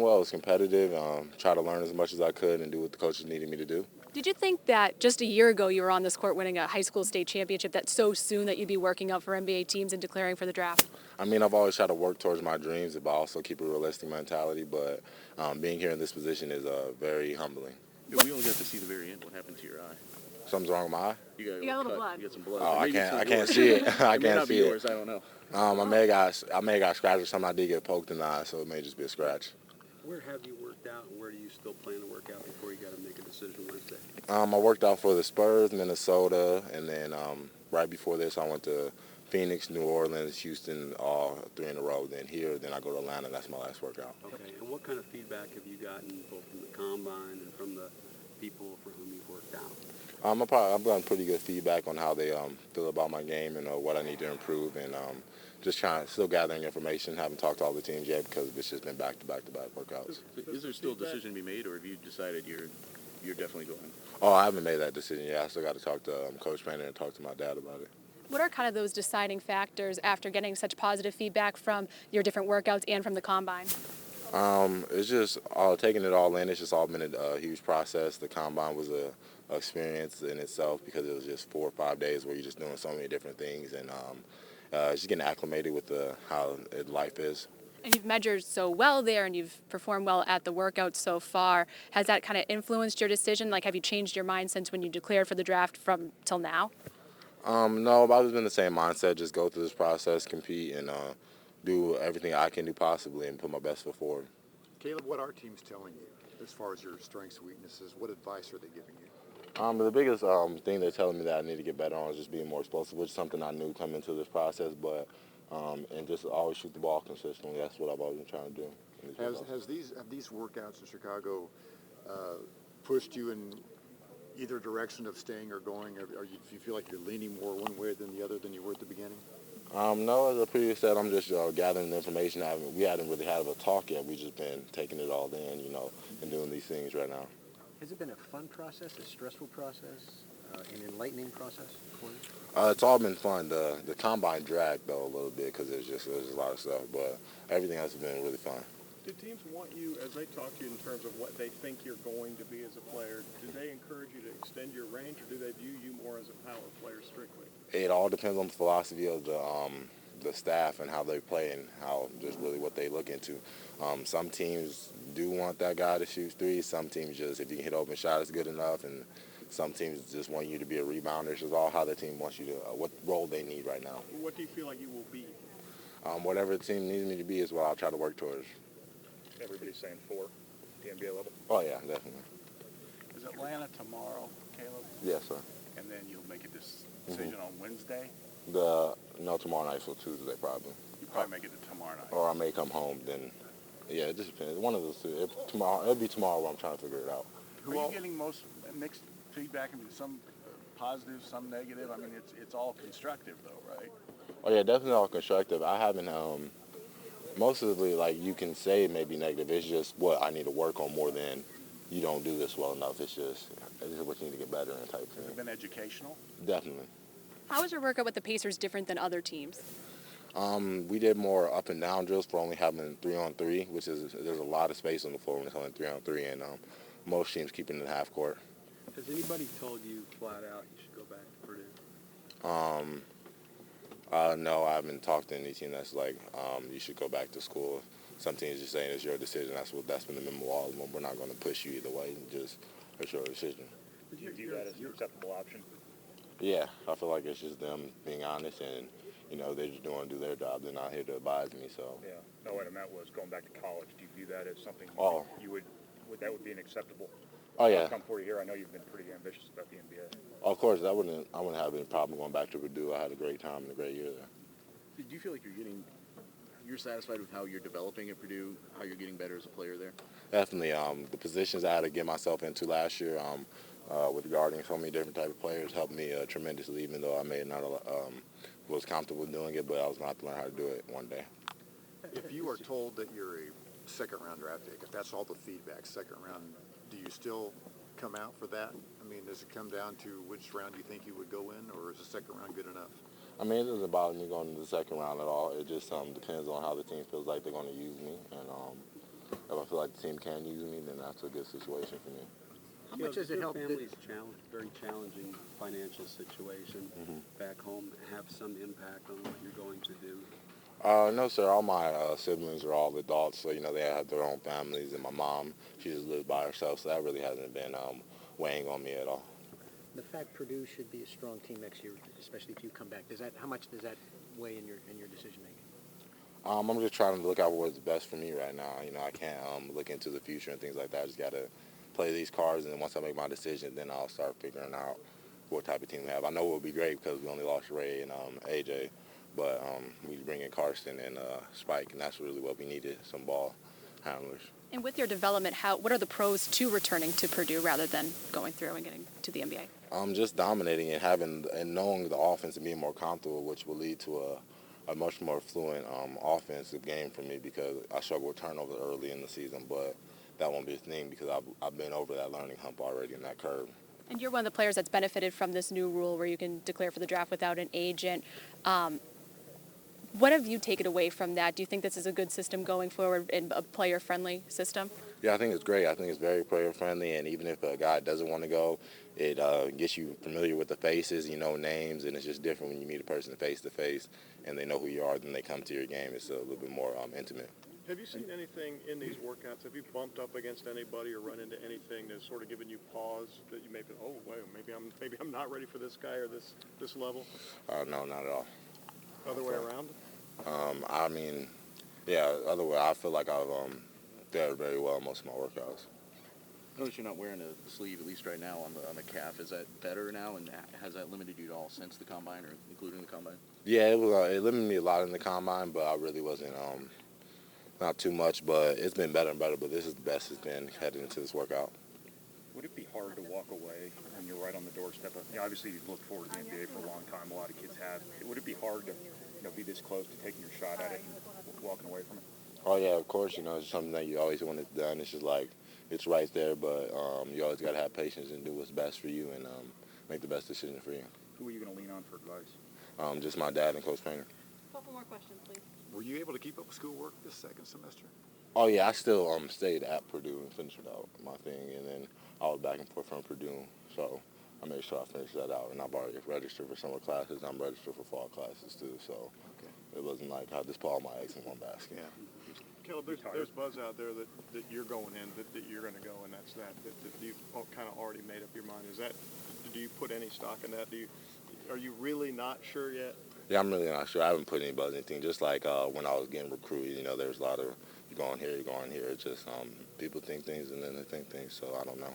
Well, it was competitive. Try to learn as much as I could and do what the coaches needed me to do. Did you think that just a year ago you were on this court winning a high school state championship, that so soon that you'd be working out for NBA teams and declaring for the draft? I mean, I've always tried to work towards my dreams, but also keep a realistic mentality. But being here in this position is very humbling. Yeah, we only got to see the very end. What happened to your eye? Something's wrong with my eye. You got a little blood. You got some blood. Oh, Maybe I it's can't yours. see it. I It may can't not be see yours. it. I don't know. I may have got scratched or something. I did get poked in the eye, so it may just be a scratch. Where have you worked out, and where do you still plan to work out before you got to make a decision Wednesday? I worked out for the Spurs, Minnesota, and then right before this, I went to Phoenix, New Orleans, Houston, all 3 in a row. Then here, then I go to Atlanta. That's my last workout. Okay, and what kind of feedback have you gotten both from the combine and from the people for whom you've worked out? I've gotten pretty good feedback on how they feel about my game and what I need to improve, and just still gathering information. Haven't talked to all the teams yet because it's just been back-to-back workouts. Is there still a decision to be made, or have you decided you're definitely going? Oh, I haven't made that decision yet. I still got to talk to Coach Painter and talk to my dad about it. What are kind of those deciding factors after getting such positive feedback from your different workouts and from the combine? It's just taking it all in. It's just all been a huge process. The combine was a experience in itself because it was just 4 or 5 days where you're just doing so many different things, and just getting acclimated with how life is. And you've measured so well there, and you've performed well at the workouts so far. Has that kind of influenced your decision? Like, have you changed your mind since when you declared for the draft from till now? No, I've always been the same mindset. Just go through this process, compete, and do everything I can do possibly and put my best foot forward. Caleb, what are teams telling you as far as your strengths and weaknesses? What advice are they giving you? The biggest thing they're telling me that I need to get better on is just being more explosive, which is something I knew coming into this process, but and just always shoot the ball consistently. That's what I've always been trying to do. Have these workouts in Chicago pushed you in either direction of staying or going? Or do you feel like you're leaning more one way than the other than you were at the beginning? No, as I previously said, I'm just gathering the information. We hadn't really had a talk yet. We've just been taking it all in, and doing these things right now. Has it been a fun process, a stressful process, an enlightening process for you? It's all been fun. The combine dragged, though, a little bit because there's a lot of stuff, but everything else has been really fun. Do teams want you, as they talk to you in terms of what they think you're going to be as a player, do they encourage you to extend your range, or do they view you more as a power player strictly? It all depends on the philosophy of the staff and how they play and how just really what they look into. Some teams do want that guy to shoot threes. Some teams just, if you can hit open shot, is good enough. And some teams just want you to be a rebounder. It's just all how the team wants you to, what role they need right now. What do you feel like you will be? Whatever the team needs me to be is what I'll try to work towards. Everybody's saying 4, the NBA level. Oh, yeah, definitely. Is Atlanta tomorrow, Caleb? Yes, sir. And then you'll make a decision on Wednesday? No, tomorrow night, so Tuesday probably. You probably make it to tomorrow night. Or I may come home then. Yeah, it just depends. One of those two. It'll be tomorrow when I'm trying to figure it out. Are you getting most mixed feedback? I mean, some positive, some negative. I mean, it's all constructive though, right? Oh yeah, definitely all constructive. I haven't mostly like you can say it may be negative. It's just what I need to work on more than you don't do this well enough. It's just what you need to get better in type thing. Has it been educational? Definitely. How was your workout with the Pacers different than other teams? We did more up and down drills for only having 3-on-3, which is there's a lot of space on the floor when it's only 3-on-3, and most teams keep it in the half court. Has anybody told you flat out you should go back to Purdue? No, I haven't talked to any team that's like you should go back to school. Some teams just saying it's your decision. That's been the memo all of them. We're not going to push you either way. Just it's your decision. Do you view that as an acceptable option? Yeah, I feel like it's just them being honest and, they're just do their job. They're not here to advise me, so. Yeah. No, what I meant was going back to college. Do you view that as something you would be an acceptable outcome for you here? I know you've been pretty ambitious about the NBA. Of course, I wouldn't have any problem going back to Purdue. I had a great time and a great year there. Do you feel like you're satisfied with how you're developing at Purdue, how you're getting better as a player there? Definitely. The positions I had to get myself into last year with guarding so many different type of players helped me tremendously, even though I may not was comfortable doing it, but I was going to have to learn how to do it one day. If you are told that you're a second-round draft pick, if that's all the feedback, second round, do you still come out for that? I mean, does it come down to which round you think you would go in, or is the second round good enough? I mean, it doesn't bother me going to the second round at all. It just depends on how the team feels like they're going to use me. And if I feel like the team can use me, then that's a good situation for me. How much does it help? Your family's very challenging financial situation back home have some impact on what you're going to do? No, sir. All my siblings are all adults, so they have their own families, and my mom, she just lives by herself, so that really hasn't been weighing on me at all. The fact Purdue should be a strong team next year, especially if you come back, how much does that weigh in your decision making? I'm just trying to look out for what's best for me right now. I can't look into the future and things like that. I just got to play these cards, and then once I make my decision, then I'll start figuring out what type of team we have. I know it will be great because we only lost Ray and AJ, but we bring in Karsten and Spike, and that's really what we needed, some ball handlers. And with your development, what are the pros to returning to Purdue rather than going through and getting to the NBA? Just dominating and knowing the offense and being more comfortable, which will lead to a much more fluent offensive game for me because I struggle with turnovers early in the season, but that won't be a thing because I've been over that learning hump already in that curve. And you're one of the players that's benefited from this new rule where you can declare for the draft without an agent. What have you taken away from that? Do you think this is a good system going forward and a player-friendly system? Yeah, I think it's great. I think it's very player-friendly, and even if a guy doesn't want to go, it gets you familiar with the faces, names, and it's just different when you meet a person face-to-face and they know who you are, then they come to your game. It's a little bit more intimate. Have you seen anything in these workouts? Have you bumped up against anybody or run into anything that's sort of given you pause that you may be, oh, wait, maybe I'm not ready for this guy or this level? No, not at all. Other way around? Other way. I feel like I've fared very well in most of my workouts. Notice you're not wearing a sleeve, at least right now, on the calf. Is that better now, and has that limited you at all since the combine, or including the combine? Yeah, it limited me a lot in the combine, but I really wasn't not too much. But it's been better and better. But this is the best it's been heading into this workout. Would it be hard to walk away when you're right on the doorstep of? Obviously, you've looked forward to the NBA for a long time. A lot of kids have. Would it be hard to be this close to taking your shot at it and walking away from it? Oh yeah, of course. It's something that you always wanted done. It's just like it's right there, but you always got to have patience and do what's best for you and make the best decision for you. Who are you going to lean on for advice? Just my dad and Coach Painter. A couple more questions, please. Were you able to keep up with schoolwork this second semester? Oh yeah, I still stayed at Purdue and finished out my thing, and then I was back and forth from Purdue, so I made sure I finished that out. And I've already registered for summer classes. I'm registered for fall classes too, so it wasn't like I just put all my eggs in one basket. Yeah. Caleb, there's buzz out there that you're going in, that you're going to go, and that's that you've kind of already made up your mind. Do you put any stock in that? Are you really not sure yet? Yeah, I'm really not sure. I haven't put any buzz anything. Just like when I was getting recruited, there's a lot of you're going here. It's just people think things and then they think things, so I don't know.